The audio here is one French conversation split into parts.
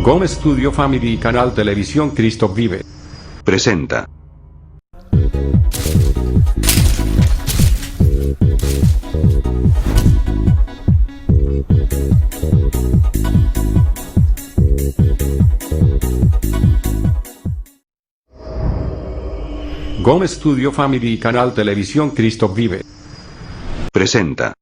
Gom Studio Family y Canal Televisión Cristo Vive presenta. Gom Studio Family y Canal Televisión Cristo Vive Presenta.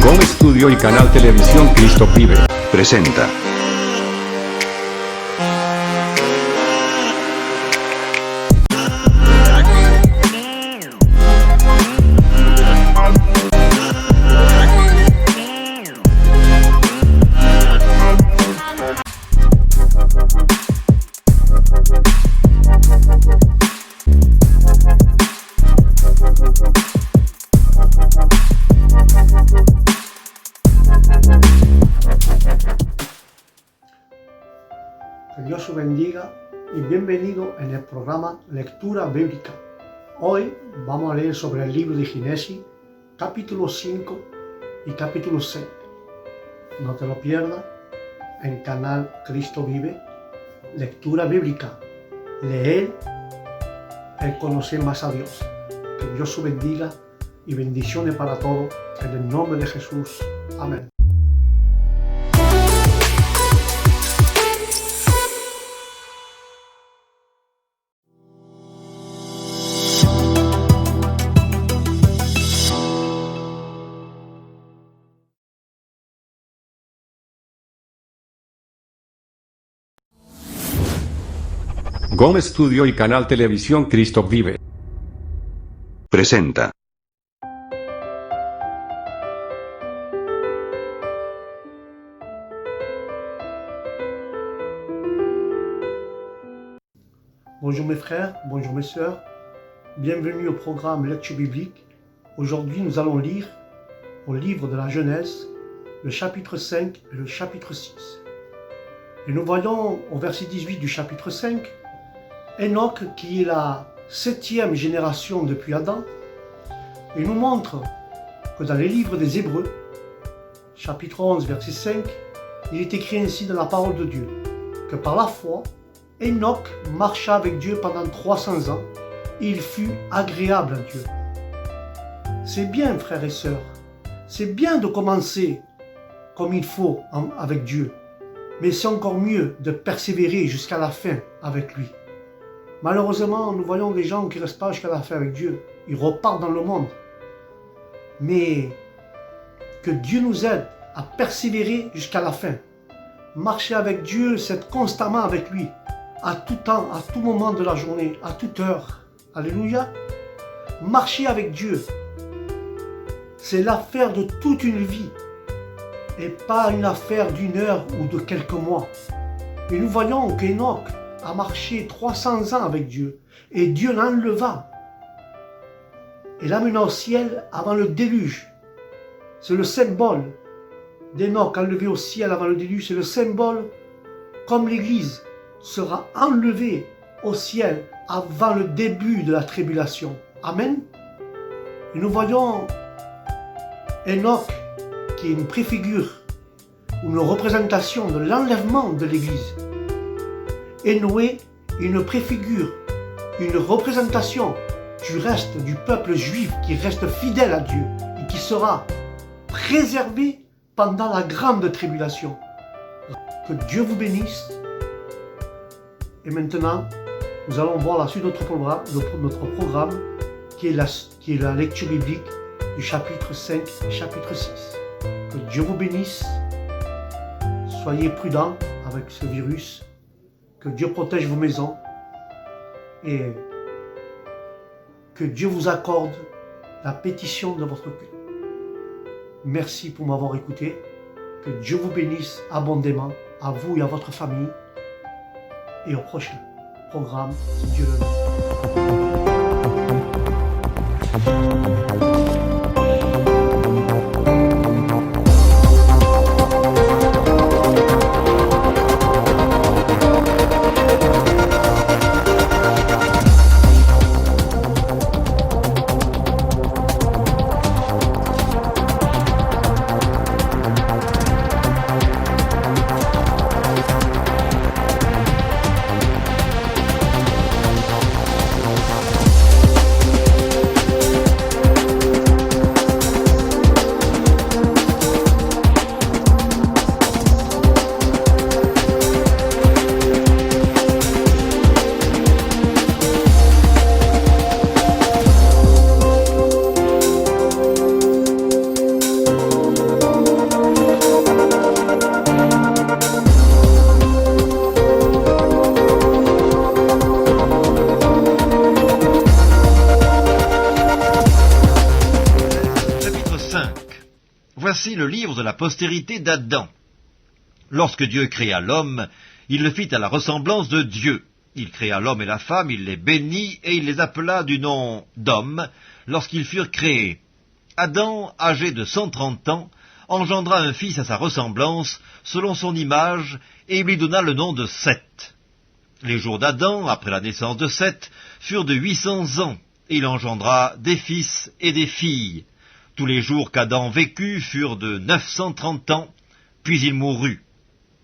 Gom Studio y Canal Televisión Cristo Vive Presenta. Que Dios os bendiga y bienvenido en el programa Lectura Bíblica. Hoy vamos a leer sobre el libro de Génesis, capítulo 5 y capítulo 6. No te lo pierdas en canal Cristo Vive, Lectura Bíblica. Leer el conocer más a Dios. Que Dios os bendiga y bendiciones para todos en el nombre de Jesús. Amén. Gom Studio y Canal Televisión Cristo Vive Presenta. Bonjour mes frères, bonjour mes sœurs, bienvenue au programme Lecture Biblique. Aujourd'hui nous allons lire au livre de la Genèse, le chapitre 5 et le chapitre 6. Et nous voyons au verset 18 du chapitre 5, Enoch qui est la 7e génération depuis Adam, et nous montre que dans les livres des Hébreux, chapitre 11 verset 5, il est écrit ainsi dans la parole de Dieu, que par la foi, Enoch marcha avec Dieu pendant 300 ans, et il fut agréable à Dieu. C'est bien, frères et sœurs, c'est bien de commencer comme il faut avec Dieu, mais c'est encore mieux de persévérer jusqu'à la fin avec lui. Malheureusement, nous voyons des gens qui ne restent pas jusqu'à la fin avec Dieu, ils repartent dans le monde. Mais que Dieu nous aide à persévérer jusqu'à la fin. Marcher avec Dieu, c'est être constamment avec lui, à tout temps, à tout moment de la journée, à toute heure. Alléluia. Marcher avec Dieu, c'est l'affaire de toute une vie et pas une affaire d'une heure ou de quelques mois. Et nous voyons qu'Enoch a marché 300 ans avec Dieu et Dieu l'enleva et l'amena au ciel avant le déluge. C'est le symbole d'Enoch enlevé au ciel avant le déluge, c'est le symbole comme l'Église sera enlevée au ciel avant le début de la tribulation. Amen. Et nous voyons Enoch qui est une préfigure ou une représentation de l'enlèvement de l'Église. Et Noé, une préfigure, une représentation du reste du peuple juif qui reste fidèle à Dieu et qui sera préservé pendant la grande tribulation. Que Dieu vous bénisse. Et maintenant, nous allons voir la suite de notre programme qui est la lecture biblique du chapitre 5 et chapitre 6. Que Dieu vous bénisse. Soyez prudents avec ce virus. Que Dieu protège vos maisons. Et que Dieu vous accorde la pétition de votre cœur. Merci pour m'avoir écouté. Que Dieu vous bénisse abondamment, à vous et à votre famille. Et au prochain programme, si Dieu le veut. Voici le livre de la postérité d'Adam. Lorsque Dieu créa l'homme, il le fit à la ressemblance de Dieu. Il créa l'homme et la femme, il les bénit, et il les appela du nom d'hommes, lorsqu'ils furent créés. Adam, âgé de 130 ans, engendra un fils à sa ressemblance, selon son image, et il lui donna le nom de Seth. Les jours d'Adam, après la naissance de Seth, furent de 800 ans, et il engendra des fils et des filles. Tous les jours qu'Adam vécut furent de 930 ans, puis il mourut.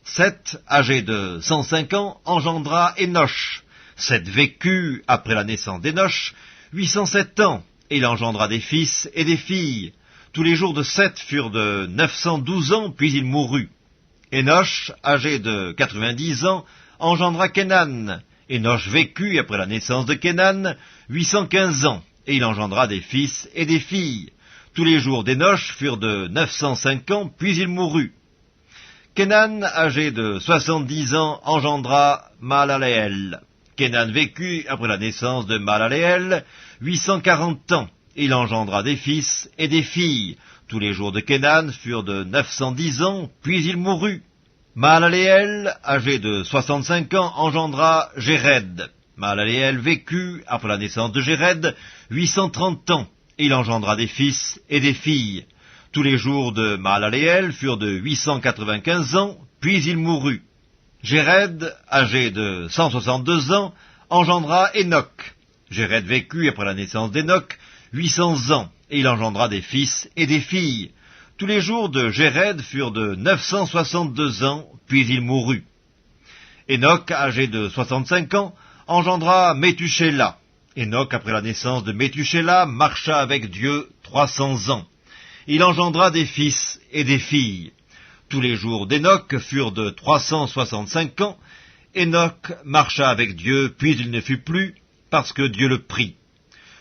Seth, âgé de 105 ans, engendra Énoch. Seth vécut, après la naissance d'Énoch, 807 ans, et il engendra des fils et des filles. Tous les jours de Seth furent de 912 ans, puis il mourut. Énoch, âgé de 90 ans, engendra Kénan. Énoch vécut, après la naissance de Kénan, 815 ans, et il engendra des fils et des filles. Tous les jours d'Énoch furent de 905 ans, puis il mourut. Kénan, âgé de 70 ans, engendra Mahalaleel. Kénan vécut, après la naissance de Mahalaleel, 840 ans, et il engendra des fils et des filles. Tous les jours de Kénan furent de 910 ans, puis il mourut. Mahalaleel, âgé de 65 ans, engendra Jéred. Mahalaleel vécut, après la naissance de Jéred, 830 ans, et il engendra des fils et des filles. Tous les jours de Mahalaleel furent de 895 ans, puis il mourut. Jéred, âgé de 162 ans, engendra Énoch. Jéred vécut, après la naissance d'Énoch, 800 ans, et il engendra des fils et des filles. Tous les jours de Jéred furent de 962 ans, puis il mourut. Énoch, âgé de 65 ans, engendra Métuséla. Énoch, après la naissance de Métuséla, marcha avec Dieu 300 ans. Il engendra des fils et des filles. Tous les jours d'Énoch furent de 365 ans. Énoch marcha avec Dieu, puis il ne fut plus, parce que Dieu le prit.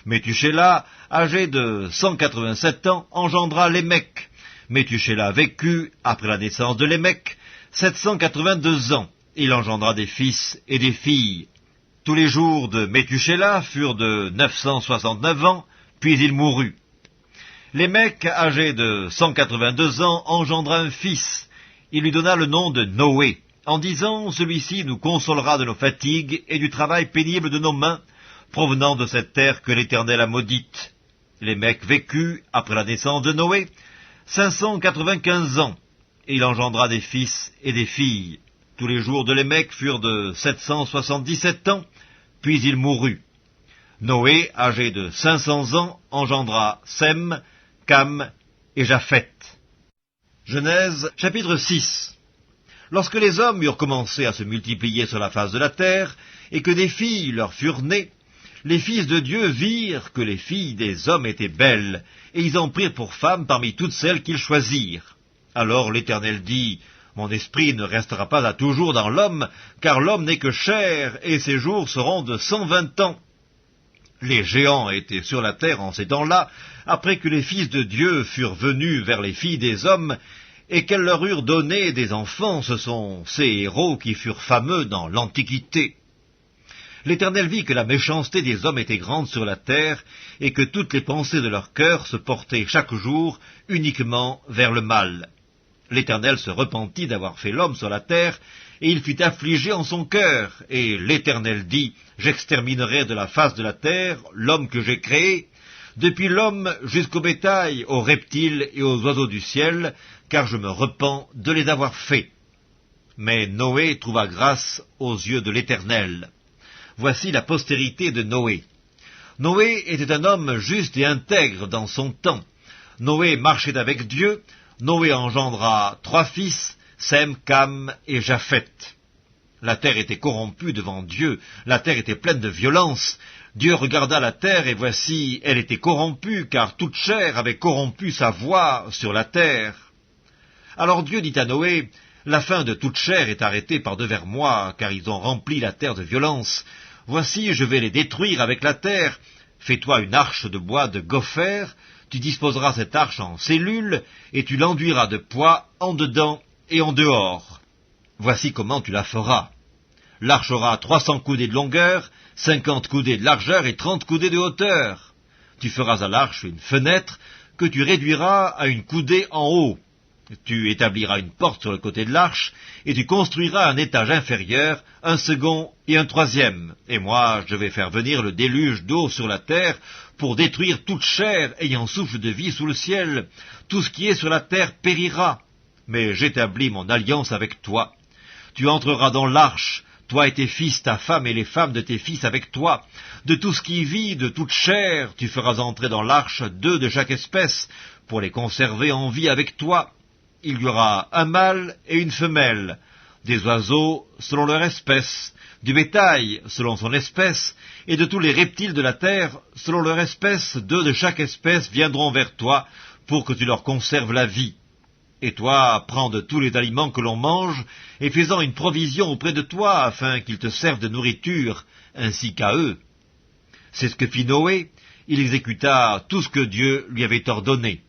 Métuséla, âgé de 187 ans, engendra Lémec. Métuséla vécut, après la naissance de Lémec, 782 ans. Il engendra des fils et des filles. Tous les jours de Métuséla furent de 969 ans, puis il mourut. Lémec, âgé de 182 ans, engendra un fils. Il lui donna le nom de Noé, en disant « Celui-ci nous consolera de nos fatigues et du travail pénible de nos mains, provenant de cette terre que l'Éternel a maudite. » Lémec vécut, après la naissance de Noé, 595 ans, et il engendra des fils et des filles. Tous les jours de Lémec furent de 777 ans, puis il mourut. Noé, âgé de 500 ans, engendra Sem, Cam et Japheth. Genèse, chapitre 6. Lorsque les hommes eurent commencé à se multiplier sur la face de la terre, et que des filles leur furent nées, les fils de Dieu virent que les filles des hommes étaient belles, et ils en prirent pour femmes parmi toutes celles qu'ils choisirent. Alors l'Éternel dit, « Mon esprit ne restera pas à toujours dans l'homme, car l'homme n'est que chair, et ses jours seront de 120 ans. » Les géants étaient sur la terre en ces temps-là, après que les fils de Dieu furent venus vers les filles des hommes, et qu'elles leur eurent donné des enfants. Ce sont ces héros qui furent fameux dans l'Antiquité. L'Éternel vit que la méchanceté des hommes était grande sur la terre, et que toutes les pensées de leur cœur se portaient chaque jour uniquement vers le mal. L'Éternel se repentit d'avoir fait l'homme sur la terre, et il fut affligé en son cœur. Et l'Éternel dit, « J'exterminerai de la face de la terre l'homme que j'ai créé, depuis l'homme jusqu'au bétail, aux reptiles et aux oiseaux du ciel, car je me repens de les avoir faits. » Mais Noé trouva grâce aux yeux de l'Éternel. Voici la postérité de Noé. Noé était un homme juste et intègre dans son temps. Noé marchait avec Dieu. Noé engendra 3 fils, Sem, Cam et Japheth. La terre était corrompue devant Dieu, la terre était pleine de violence. Dieu regarda la terre, et voici, elle était corrompue, car toute chair avait corrompu sa voie sur la terre. Alors Dieu dit à Noé, « La fin de toute chair est arrêtée par devers moi, car ils ont rempli la terre de violence. Voici, je vais les détruire avec la terre. Fais-toi une arche de bois de gopher, tu disposeras cette arche en cellules, et tu l'enduiras de poids en dedans et en dehors. Voici comment tu la feras. L'arche aura 300 coudées de longueur, 50 coudées de largeur et 30 coudées de hauteur. Tu feras à l'arche une fenêtre que tu réduiras à une coudée en haut. Tu établiras une porte sur le côté de l'arche, et tu construiras un étage inférieur, un second et un troisième. Et moi, je vais faire venir le déluge d'eau sur la terre pour détruire toute chair ayant souffle de vie sous le ciel. Tout ce qui est sur la terre périra. Mais j'établis mon alliance avec toi. Tu entreras dans l'arche, toi et tes fils, ta femme et les femmes de tes fils avec toi. De tout ce qui vit, de toute chair, tu feras entrer dans l'arche 2 de chaque espèce, pour les conserver en vie avec toi. Il y aura un mâle et une femelle, des oiseaux selon leur espèce, du bétail selon son espèce, et de tous les reptiles de la terre selon leur espèce. 2 de chaque espèce viendront vers toi pour que tu leur conserves la vie. Et toi, prends de tous les aliments que l'on mange, et fais-en une provision auprès de toi, afin qu'ils te servent de nourriture, ainsi qu'à eux. » C'est ce que fit Noé, il exécuta tout ce que Dieu lui avait ordonné.